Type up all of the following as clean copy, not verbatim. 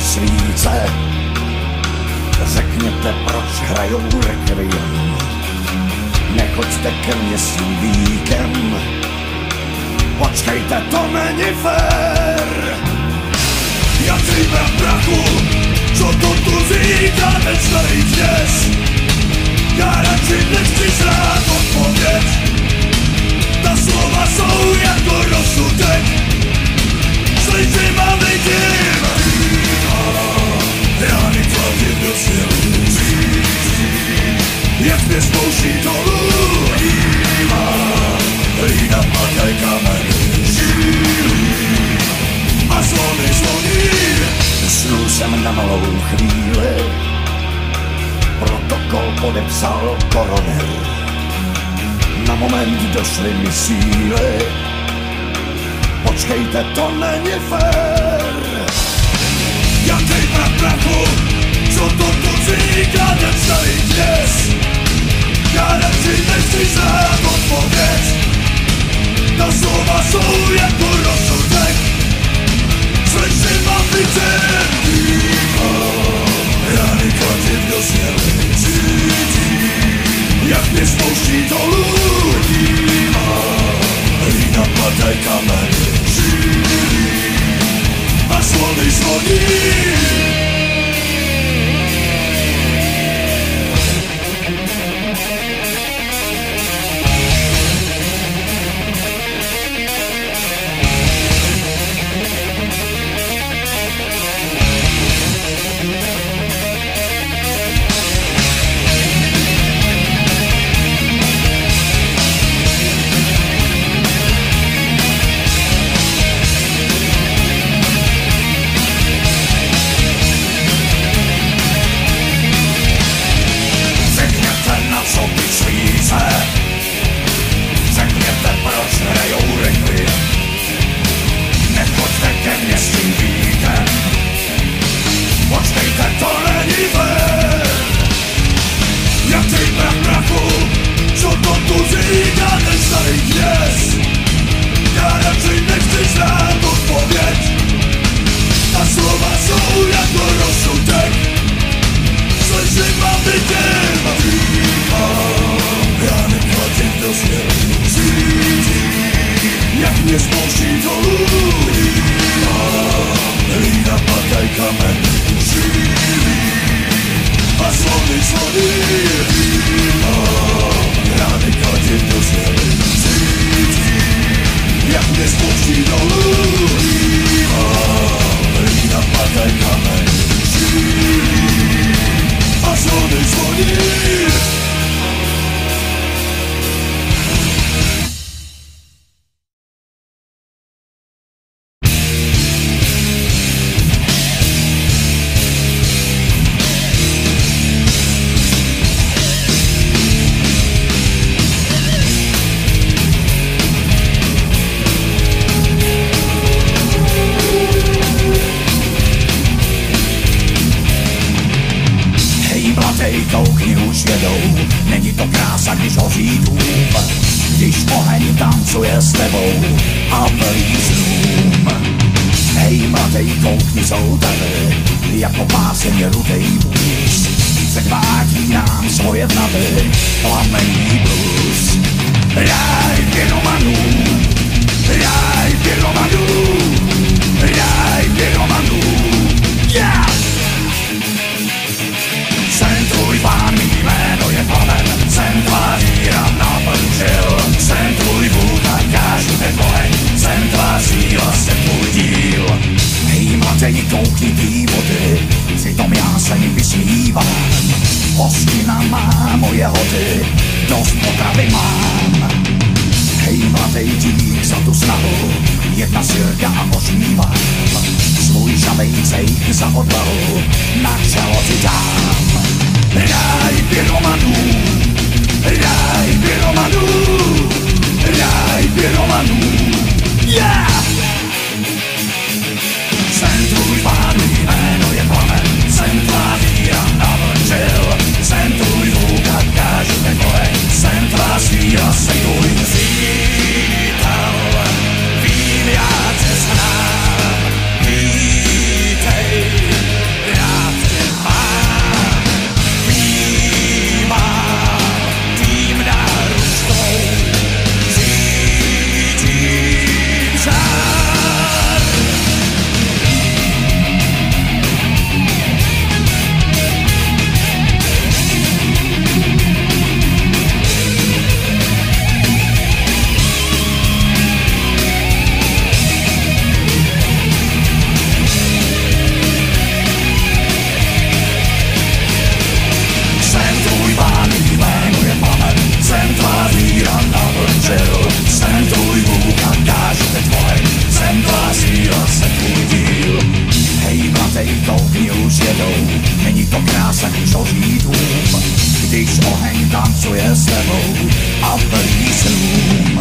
svíce. Řekněte, proč hrajou rekviem. Nechoďte ke mně s tím víkem. Počkejte, to není fér. Jak brat prachu, co to tu říká ten starý kněz. Já radši nechci znát odpověď. Ta slova jsou jako rozsudek. Slyším a vidím. Rány tlaky do silí. Jak mě spouští dolů. Lína padaj kameny. A zvony zvoní. Usnul jsem na malou chvíli. Protokol podepsal koroner. Na moment došly mi síly. Počkejte, to není fér. Jaký prach prachu, co to tu říká ten starý kněz. Já radši nechci znát odpověď. Ta slova jsou jako rozsudek. Slyším a vidím. Rány klativ do sněly. Jak mě spouští dolů. Lína padaj kameny. A zvony zvoní. Řekněte, proč hrajou rekviem. Nechoďte ke mně s tím víkem. Počkejte, to není fér. Jaký prach prachu, co to tu říká ten starý kněz. Já radši nechci znát odpověď. Ta slova jsou jako rozsudek. Slyším a vidím. Rány klativ do sněly. Jak mě spouští dolů. Lína padaj kameny. A zvony zvoní. Rány klativ do sněly. Jak mě spouští dolů. Lína padaj kameny. A zvony zvoní. Koukni už jedou, není to krása, když hoří dům. Když oheň tancuje s tebou a plný znům. Hej mladej, koukni, jsou tady, jako páseň rudej vůz. Předvádí nám svoje vnady, plamení blues. Ráj pyromanů, ráj pyromanů, ráj pyromanů, yeah! Jsem tvůj pán, mý jméno je Plamen. Jsem tváří rám naplnil. Jsem tvůj Bůh a kážu ten oheň. Jsem tvá síla, jsem tvůj díl. Hej mladej, koukni tý vody. Přitom já se mi vysmívám. Hostina má moje hody, dost potravy mám. Hej mladej, dík za tu snahu. Jedna silka a ožívám. Svůj žavej cejk za odvahu na čelo ti dám. Ráj pyromanů, ráj pyromanů, ráj pyromanů, yeah! Jsem tvůj pán, mý jméno je Plamen. Jsem tvá víra naplnil. Jsem tvůj Bůh a kážu ten oheň. Jsem tvá síla, jsem tvůj přítel. Vím, já tě znám. Vítej. když oheň tancuje s tebou a plní snům.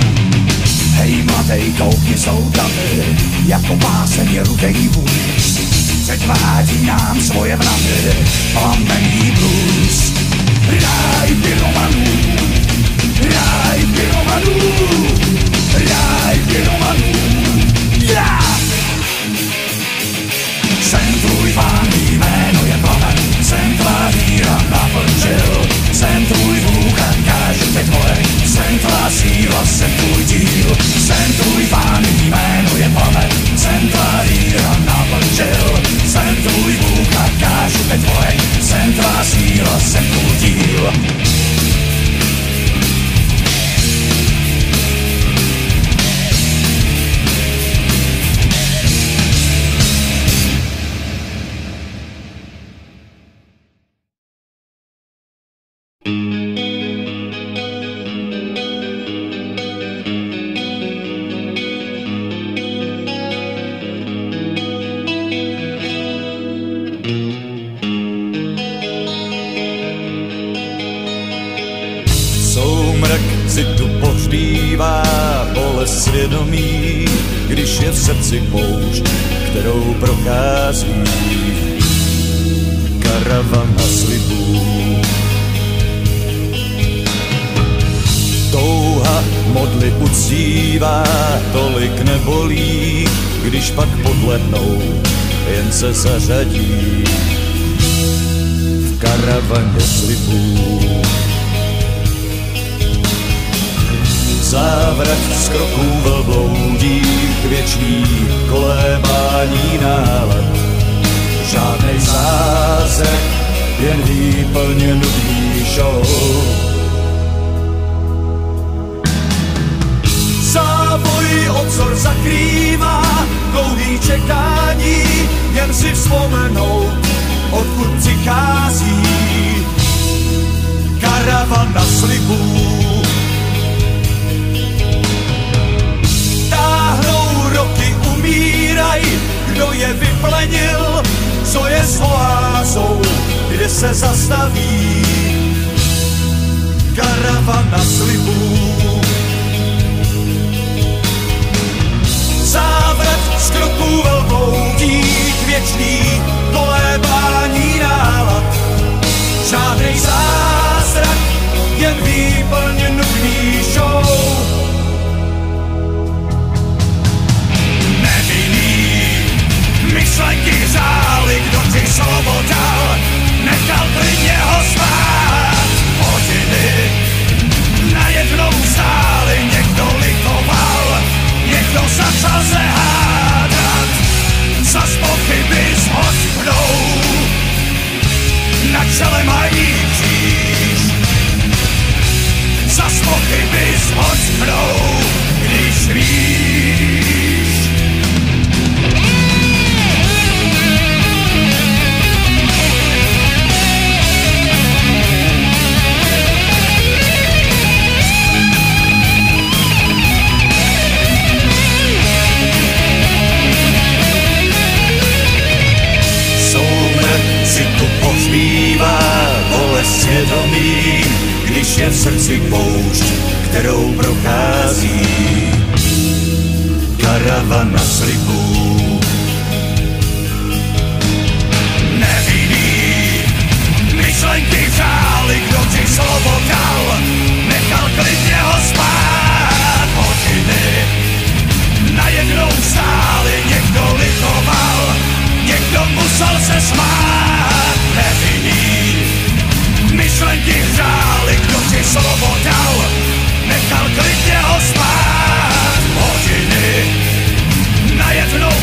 Hej mladej, koukni, jsou tady, jako báseň rudej vůz. Předvádí nám svoje vnady, plamený blues. Ráj pyromanů, ráj pyromanů, ráj pyromanů, já! Jsem tvůj pán, jméno je plamen, jsem tvá víra naplnil. Jsem tvůj vůkan, kážu tě tvoje, jsem tvá síla, jsem tvůj díl. Jsem tvůj pán, jméno je plamen, jsem tvá víra naplnil. Jsem tvůj vůkan, kážu tě tvoje, jsem tvá síla, jsem tvůj díl. Soumrak si tu pohřbívá bolest svědomí, když je v srdci poušť, kterou prochází karavana slibů. Touha modly uctívá, tolik nebolí, když pak podlehnou, jen se zařadí v karavaně slibů. Závrat z kroků velbloudí, věčný kolébání nálad. Žádnej zázrak, jen výplně nudný show. Závoj obzor zakrývá, dlouhý čekání, jen si vzpomenout, odkud přichází karavana slibů. Táhnou roky, umíraj, kdo je vyplenil, co je s oázou, kde se zastaví karavana slibů. Závrat z kroků velbloudí, věčný kolébání nálad. Žádnej zázrak, jen výplně nudný show. Myšlenky hřály, kdo ti slovo dal, nechal klidně ho spát. Hodiny najednou stály, někdo litoval, někdo začal se hádat. Zas pochyby zhořknou, na čele mají kříž. Zas pochyby zhořknou, když víš. Si tu pohřbívá bolest svědomí, když je v srdci poušť, kterou prochází karavana slibů. Nevinný myšlenky hřály, kdo ti slovo dal, nechal klidně ho spát. Hodiny najednou stály, někdo litoval, někdo musel se smát. Nevinný myšlenky hřály, kdo ti slovo dal, nechal klidně ho spát. Hodiny najednou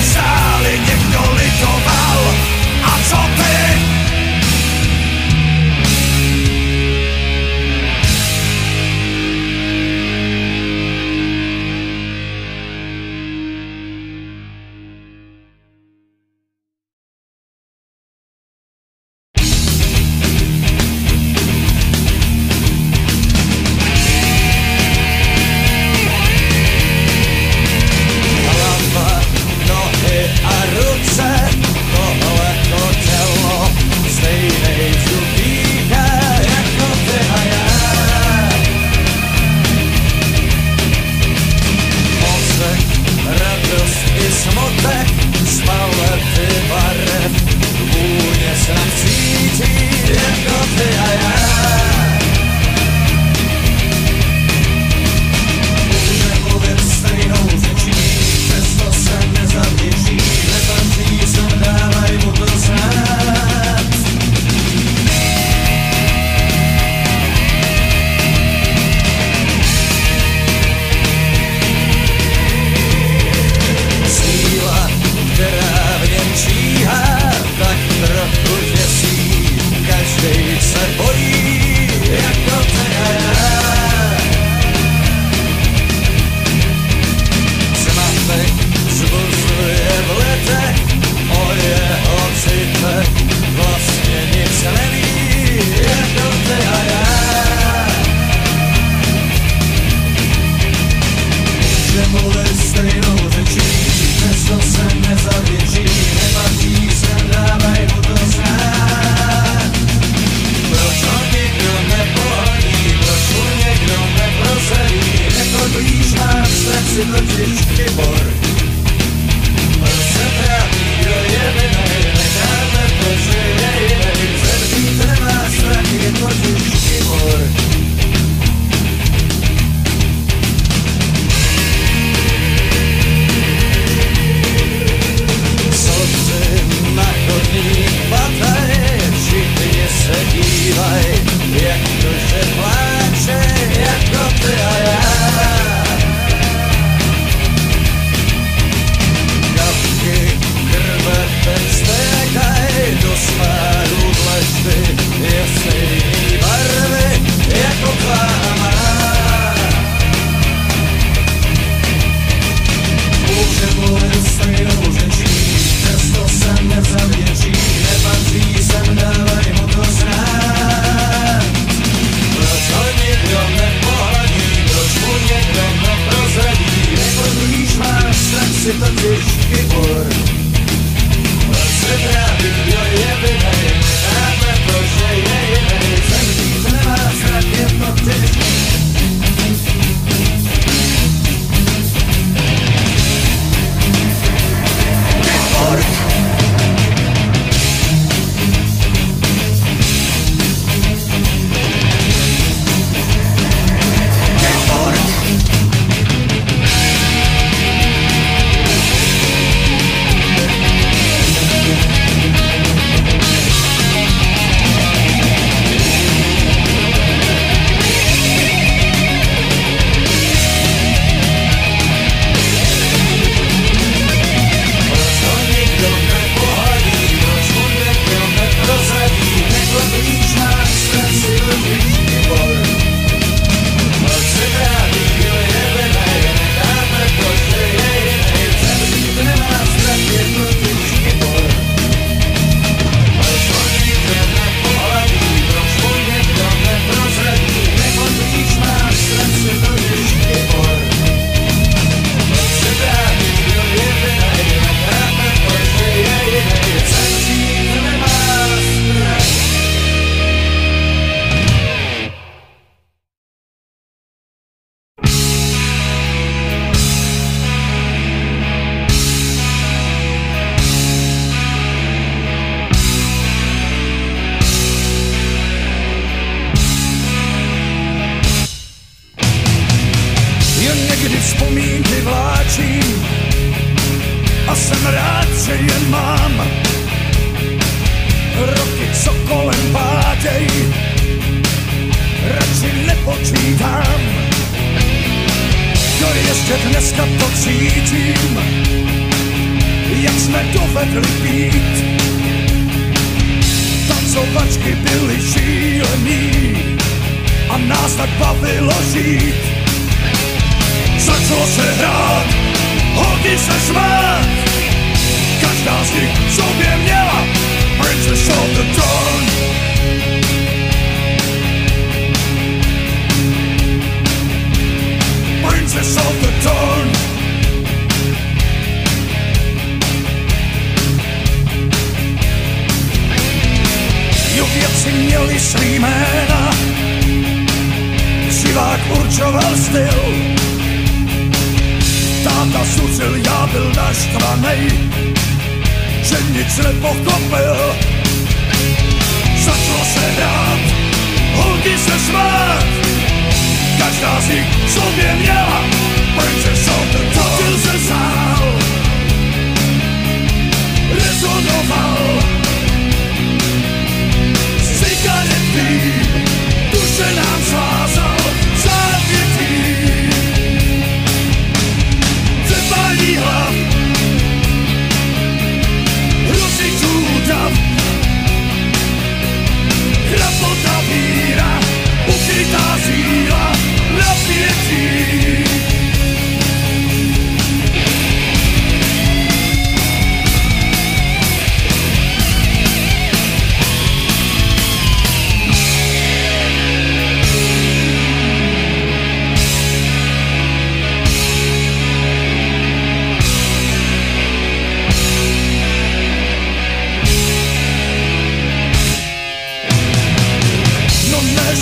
Někdy vzpomínky vláčím a jsem rád, že je mám. Roky, co kolem páděj, radši nepočítám. Jo, ještě dneska to cítím, jak jsme dovedli být. Tancovačky byly šílený a nás tak bavilo žít. Začalo se hrát, holky se smát, každá z nich v sobě měla Princess of the Dawn. Princess of the Dawn. Jo, věci měli svý jména, živák určoval styl. Táta sucil, já byl naštvanej, že nic nepochopil. Začalo se hrát, holky se smát, každá z nich v sobě měla Princess of the Dawn. Točil se sál, rezonoval, cigarety, duše nám svázal, závětí. Cepání hlav, hrozičů dav, chrapota víra, ukrytá síla, napětí.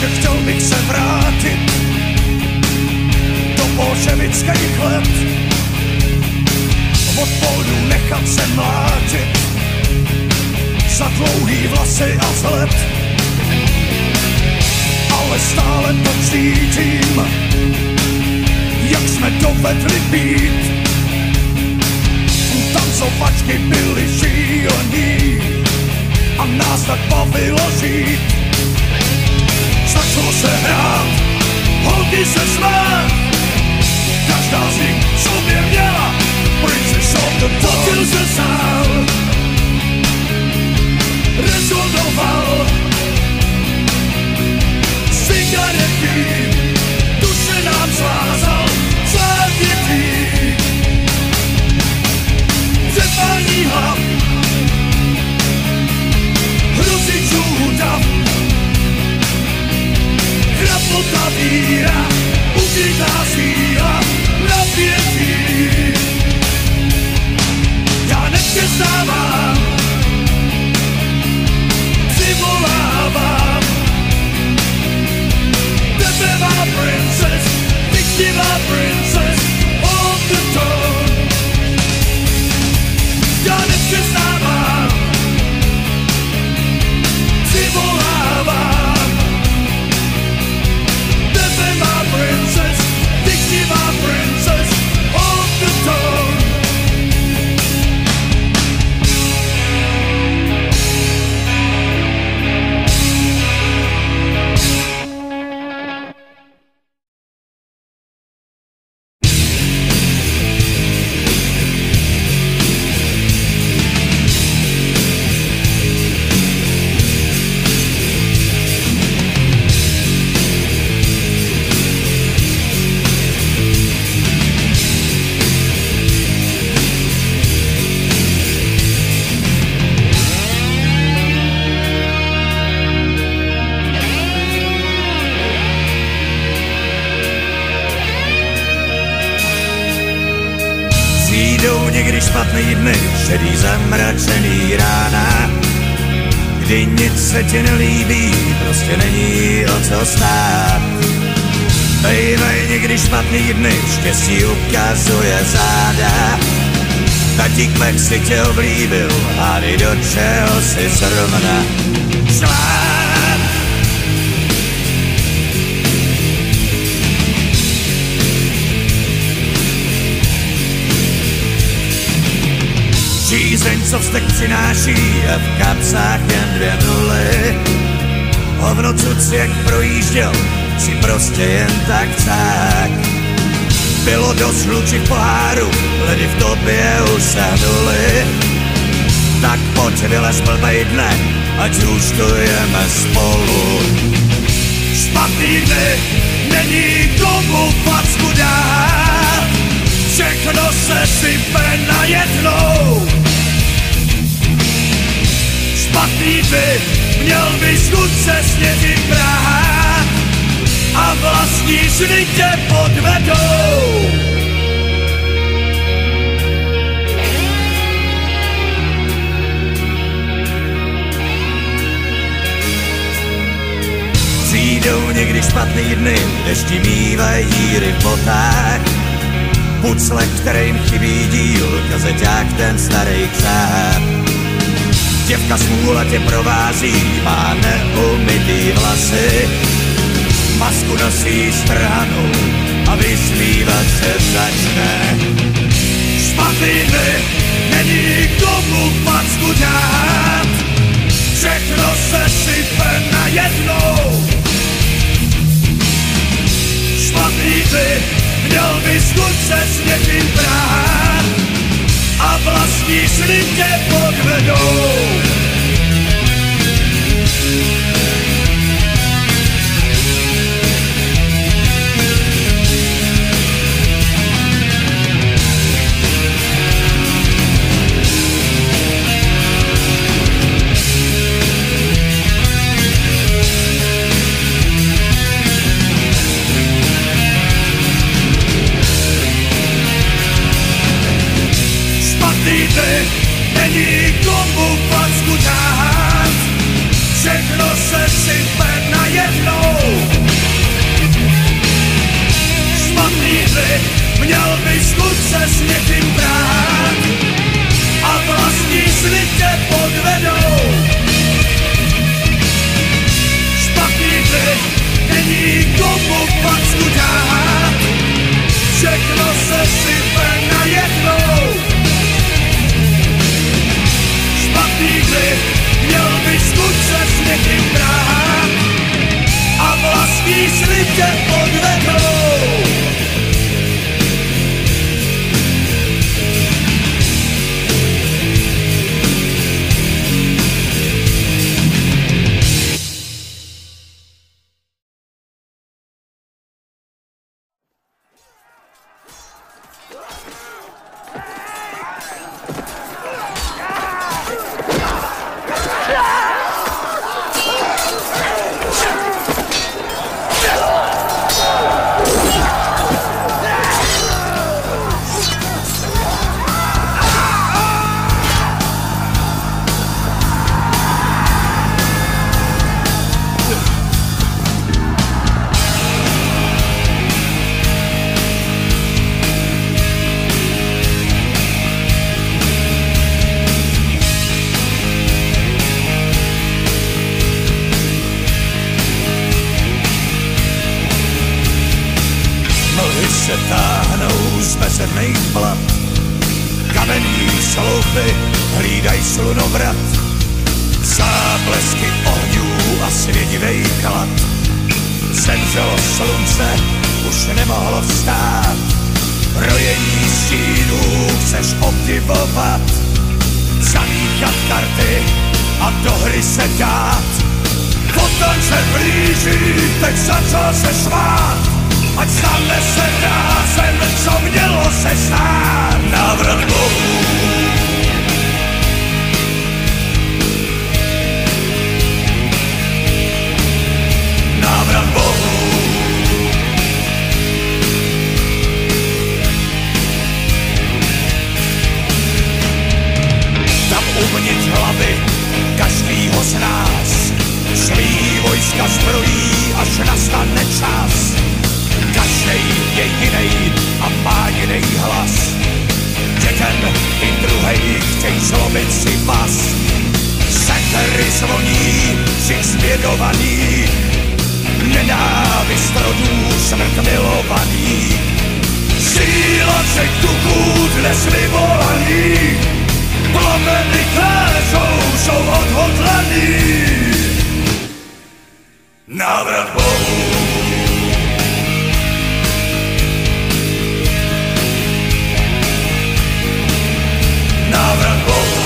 Že chtěl bych se vrátit do bolševických let, od polů nechat se mlátit za dlouhý vlasy a vzhled. Ale stále to cítím, jak jsme dovedli být. Tancovačky byly šílený a nás tak bavilo žít. Začalo se hrát, holky se smát, každá z nich v sobě měla Princess of the Dawn. Točil se sál, rezonoval, cigarety, duše nám svázal, závětí. Cepání hlav, hrozičů dav, chrapota víra, ukrytá síla, napětí. Já nepřestávám, přivolávám tebe má princess, pixivá princess of the dawn. Já nepřestávám, přivolávám princess, pixivá princess of the dawn. Přijdou někdy špatný dny, šedý zamračený rána, kdy nic se ti nelíbí, prostě není o co stát. Bejvaj někdy špatný dny, štěstí ukazuje záda. Tatík Mek si tě oblíbil, a ty do čeho si zrovna šla. Píseň, co vztek přináší a v kapsách jen 2 nuly. Hovno cuc, jak projížděl, si prostě jen tak cák. Bylo dost hluči v poháru, lidi v tobě usaduli. Tak pojď vylez blbej dne, ať už tu jeme spolu. Špatný dny, není komu facku dát, všechno se sype najednou. Špatný dny, měl bys chuť se s někým brát a vlastní žny tě podvedou. Přijdou někdy špatný dny, dešti mývají díry v botách. Pucle, kterým chybí díl, kazeťák ten starý křáp. Děvka smůla tě provází, má neumytý vlasy. Masku nosí strhanou a vysmívat se začne. Špatný dny, není komu facku dát, všechno se sype najednou. Špatný dny, měl bys chuť se s někým brát a vlastní sny tě podvedou. Není komu facku dát, všechno se sype najednou. Špatný dny, měl bys chuť se s někým brát a vlastní sny tě podvedou. Špatný dny, není komu facku dát, všechno se sype najednou. Měl bys chuť se s někým brát a vlastní sny tě podvedou. Se táhnou z bezedných plat, kamení sloupy hlídaj slunovrat, záblesky ohňů a svědivej chlad. Zemřelo slunce, už nemohlo vstát, rojení stínů chceš obdivovat, zamíchat karty a do hry se dát. Potom se blíží, teď začal se švát, ať stále se rázem, co mělo se stát. Návrat Bohu. Návrat Bohu. Tam uvnitř hlavy každýho z nás šlí vojska zbrojí, až nastane čas. Každej je jinej a má jinej hlas. Jeden i druhej chtěj zlomit si pas. Sekery zvoní, všich zvědovaný, nenávist rodů smrt milovaný. Síla všech duchů dnes vyvolaný, Plameny kážou, jsou odhodlaný. Návrat Bohu. Návrat Bohu.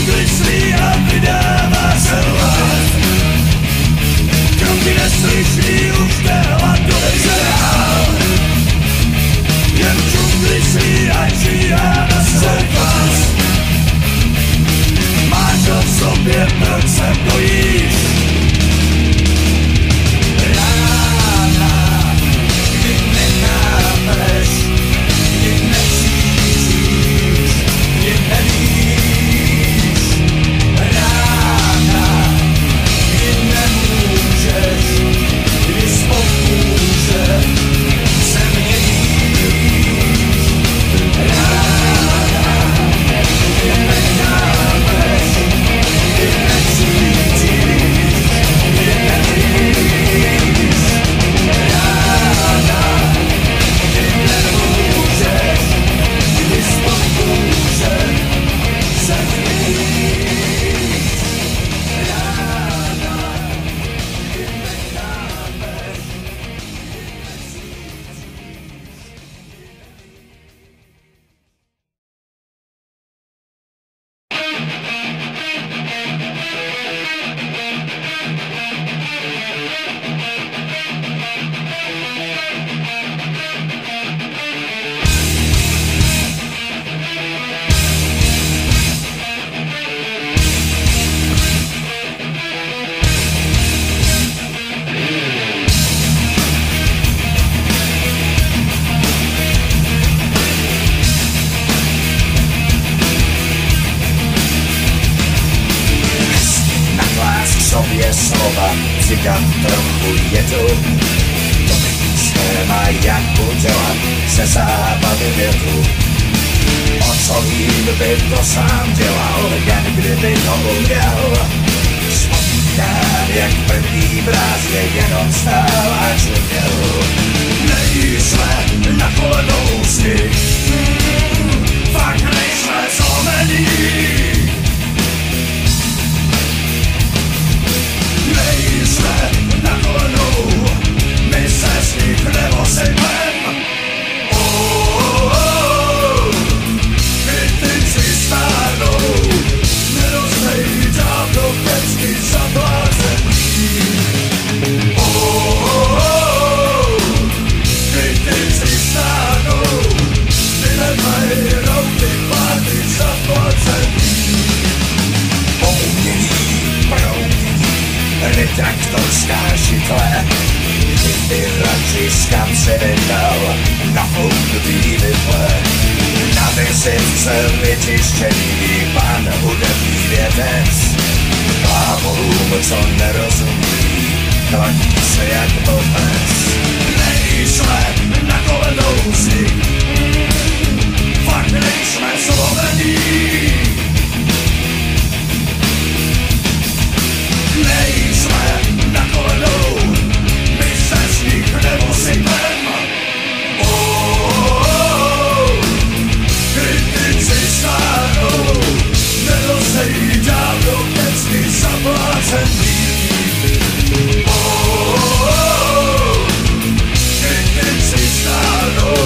džungli svý a vydává se hlad. Kroky neslyší, už těla dolejže dál. Jen v džungli svý a číhá na svůj pas. Máš ho v sobě, proč se bojíš? Rána, kdy nechápeš, kdy necítíš, kdy nevíš. Rána, kdy nemůžeš, kdy spokůže se měníš. Rána, kdy nechápeš, kdy necítíš, kdy nevíš. Rána, kdy nemůžeš, kdy spokůže se měníš. Sobě slova, říkat trochu jedu. To není schéma, jak udělat ze zábavy větu. O co líp by to sám dělal, jen kdyby to uměl. Vzpomínám, jak první brázně jenom stál a čuměl. Nejsme na kolenou z nich, fakt nejsme zlomení. Nejsme na kolenou, my se z nich neosejmem. Kritici stárnou, neroznej dávno pecky zaplácený. Kritici stárnou, vylevaj routy pláty zaplacený. Poumění, proumění, redaktorská židle. Kdyby radši skam se vydal na poudový vidle. Na vizitce vytištěný pan hudební vědec. Hlavům, co nerozumí, kladí se jak blbec. Nejsme na kolenou z nich, fakt nejsme zlomení. Nejsme na kolenou, my se z nich neosejmem. Kritici stárnou, nerozej dávno pecky zaplácený. Kritici stárnou,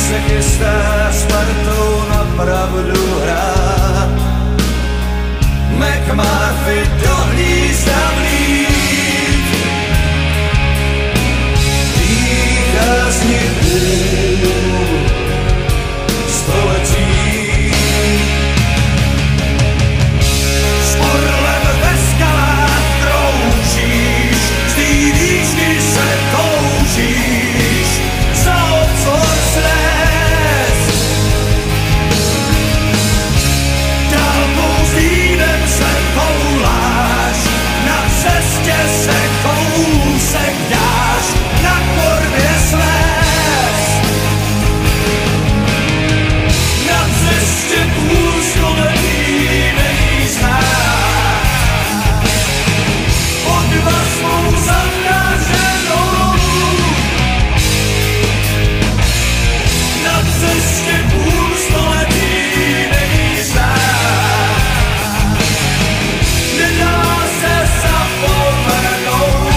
se chystá s partou na pravdu hrát. McMurphy do hnízda vlít, dýchá z nich hůl století. S orlem ve skalách kroužíš, z tý výšky se toužíš za obzor snes. Dálkou s vínem se touláš, na cestě se kousek dáš, na korbě slez. Na cestě půl století není znát, pod vazbou zamraženou. Na cestě půl století není znát, nedá se zapomenout.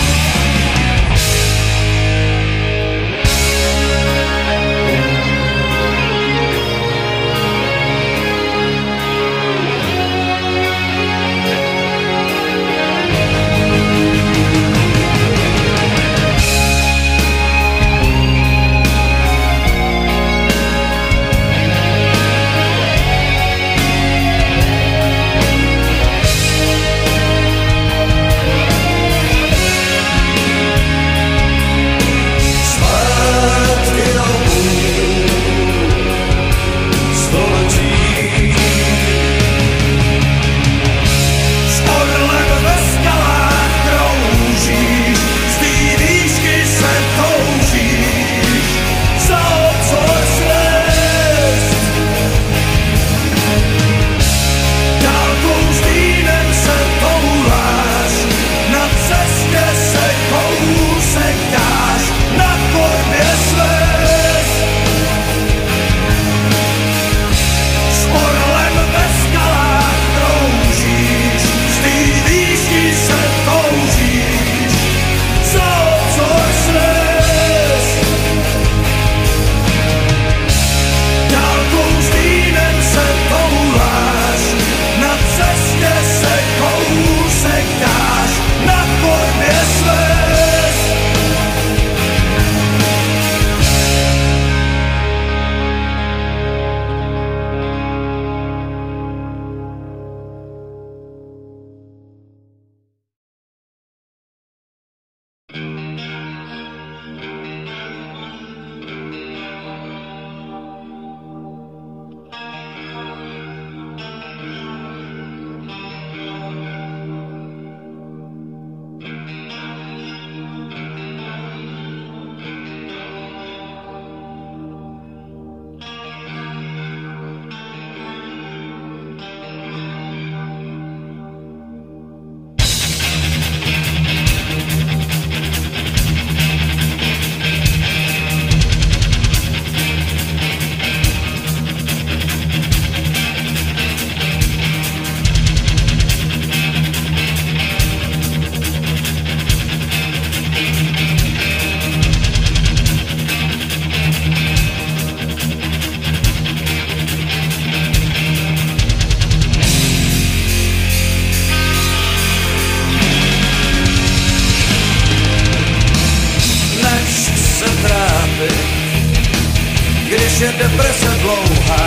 Když je deprese dlouhá,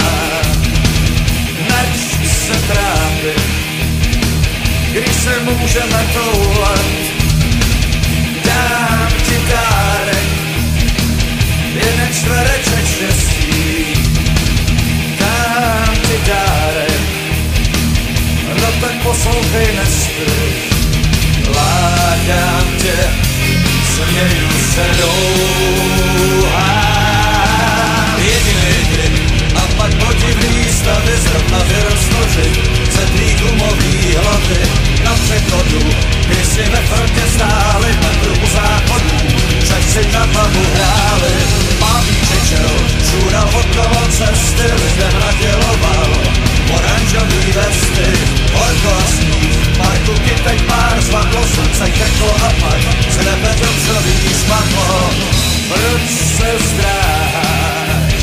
neč se trápit, když se můžeme toulat. Dám ti dárek, jeden čtvereček štěstí. Dám ti dárek, no tak poslouchej, nestřih. Lákám tě, směju se douhám. Jedinej trik, a pak podivný stavy zrovna vyrostnoři ze tvý gumový hlavy na přechodu, kdy si ve frontě stáli na kruhu záchodů, však si na hlavu hráli. Pávý křičel, šůral okolo cesty, lidem naděloval oranžový vesty, horko a sníh, parku kytek pár zvadlo, slunce krklo a pak z nebe dobřový spadlo. Proč se zdráháš,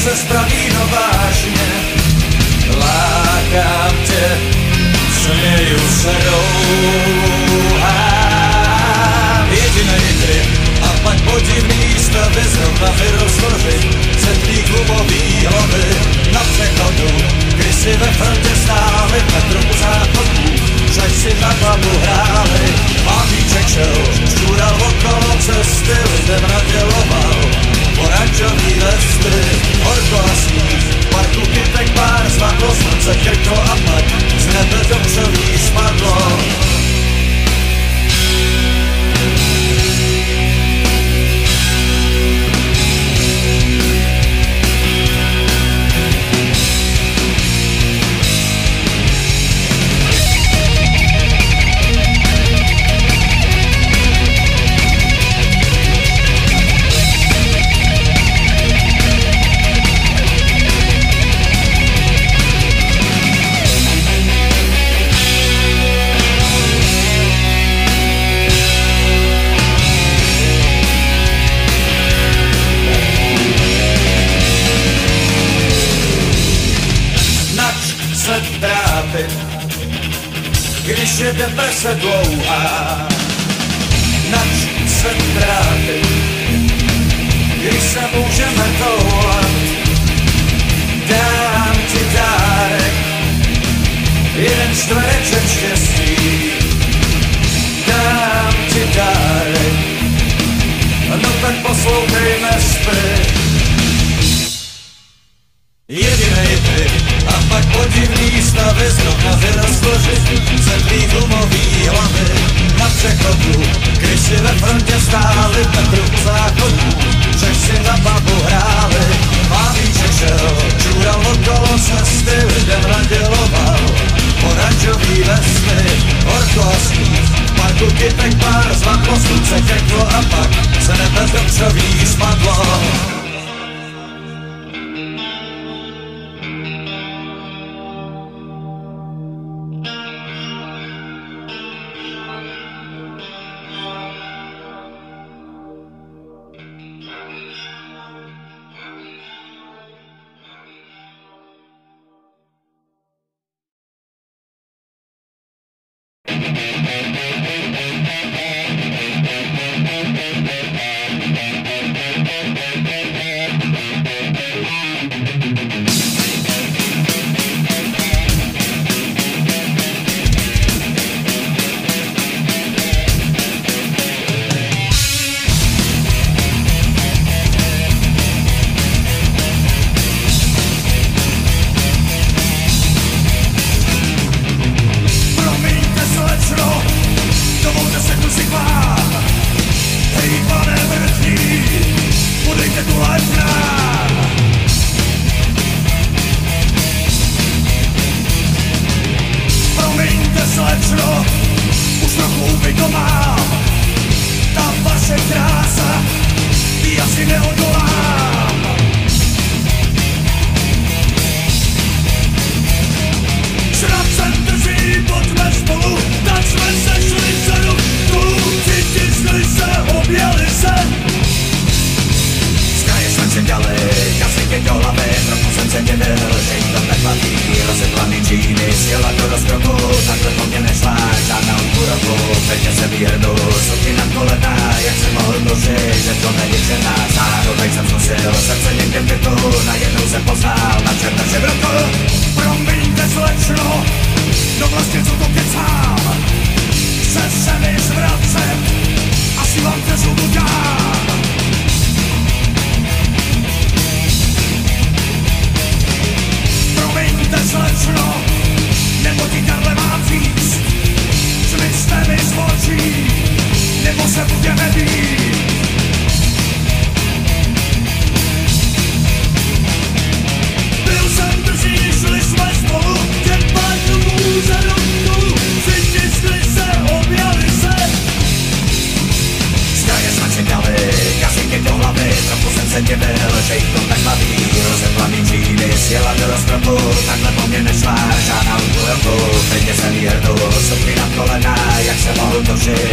se spraví, no vážně. Lákám tě, směju se rouhám. Jedinej ty a pak podivný stavy zrovna vyrostly ze tvých gumový hlavy na přechodu, kdy si ve frontě stáli v metru u záchodů, že si na hlavu hráli. Mladíček šel, šťůral okolo cesty, lidem naděloval oranžový vesty, horko a sníh, parku kytek pár zvatlo, slunce krklo a pak z nebe dopřelý spadlo. Když je deprese dlouhá, nač se trápit, když se můžeme toulat. Dám ti dárek, jeden čtvereček štěstí. Dám ti dárek, no tak poslouchej, nespy. Jedinej ty a pak podivný stavy zrovna vyrostl ze tvých gumový hlavy na přechodu, když si ve frontě stáli v metru u záchodů, že si na babu hráli. Mladíček šel, čůral okolo cesty, lidem naděloval oranžový vesty, horko a sníh, v parku kytek pár zvatlo, slunce těklo a pak se nebe dopřelý spadlo.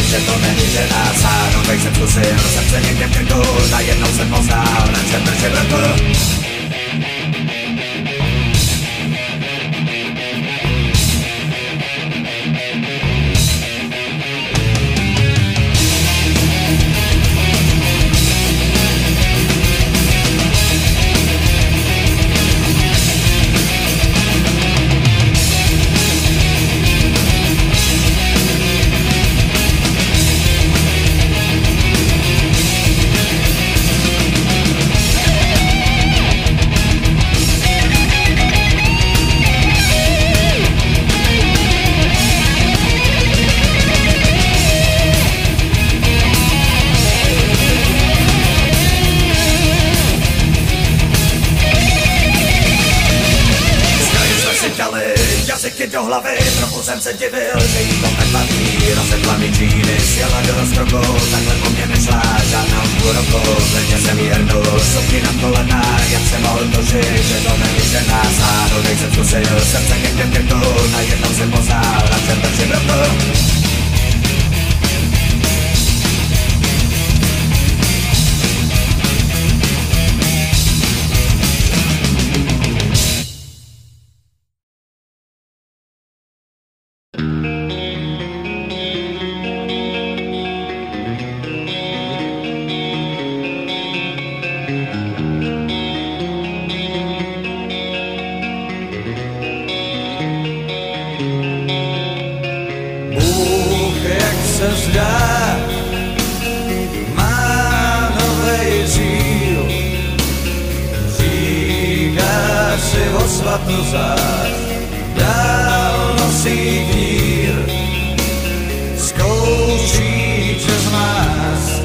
že to není žena, sáhnu bych se zkusil, srdce někde v krku, najednou jsem poznal, na čem drže vrtu. Ty do hlavy, trochu jsem se divil, že jí to tak baví. Rozsedla mi džíny, sjela do rozkroku, takhle po mě nešla žádná už půl roku. Klidně jsem jí hrnul, sopky na kolena, jak jsem mohl tušit, že to není žena. Sáhnu, teď jsem zkusil, srdce ke krku, najednou jsem poznal, na čem držím ruku. Se zdá, má novej cíl, říká si o svatozách, dál nosí dír, zkouší tě zmást,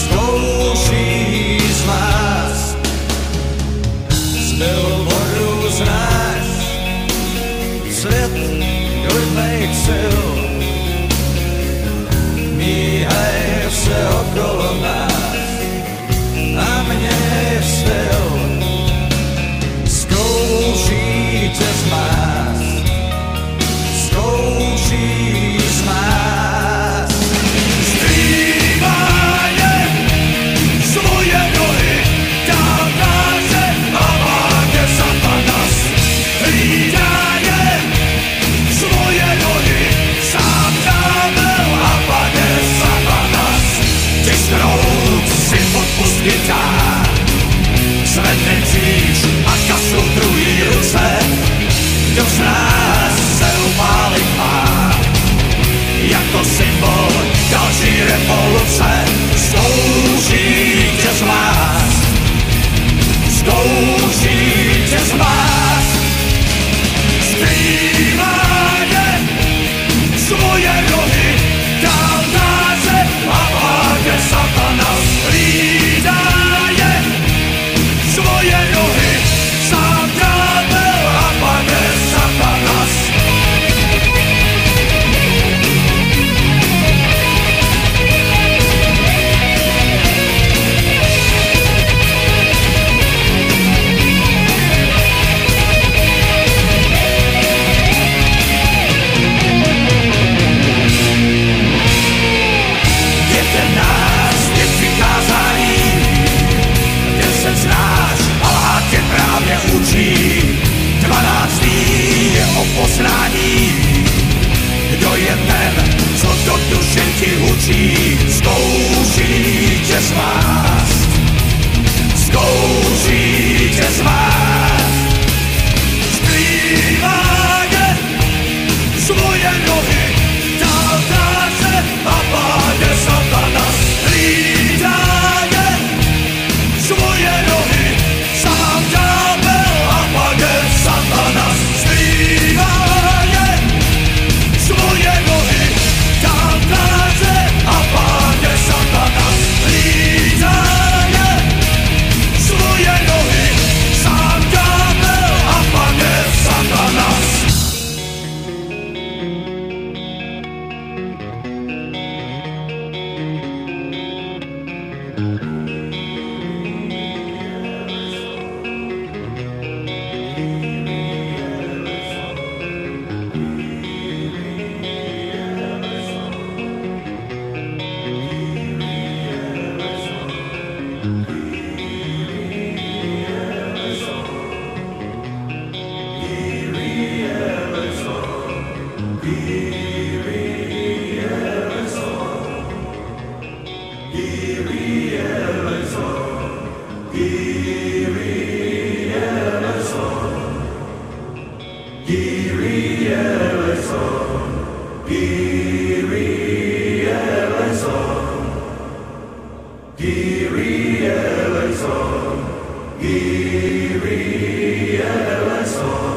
zkouší zmást, z billboardů znáš svět klidných sil. Míhaj se okolo nás a měj styl, zkouší tě zmást, zkouší zmást. Zkrývaje svoje nohy, dává se a máte satanas. Hlídaje svoje nohy, sám ďábel a pane satanas. Když krout si odpust kytár, zvedne kříž a kašlu druhý ruce. Kdo z nás se upálit má, jako symbol další revoluce. Zkouší tě zmást, zkouší tě zmást. Zkrývaje svoje nohy, dál náze a pádě satanas. Hlídaje svoje nohy, sám ďábel a pane satanas. Učí 12. je o poznání. Kdo je ten, co do duše ti hučí? Zkouší tě zmást, zkouší tě zmást. Zkrývaje svoje nohy, dál dáře a páde satanas. Hlídaje svoje nohy, sám ďábel a pane satanas. Zkrývaje svoje nohy, dál dáře a pane satanas. Hlídaje svoje nohy, sám ďábel a pane satanas. Kyrie eleison.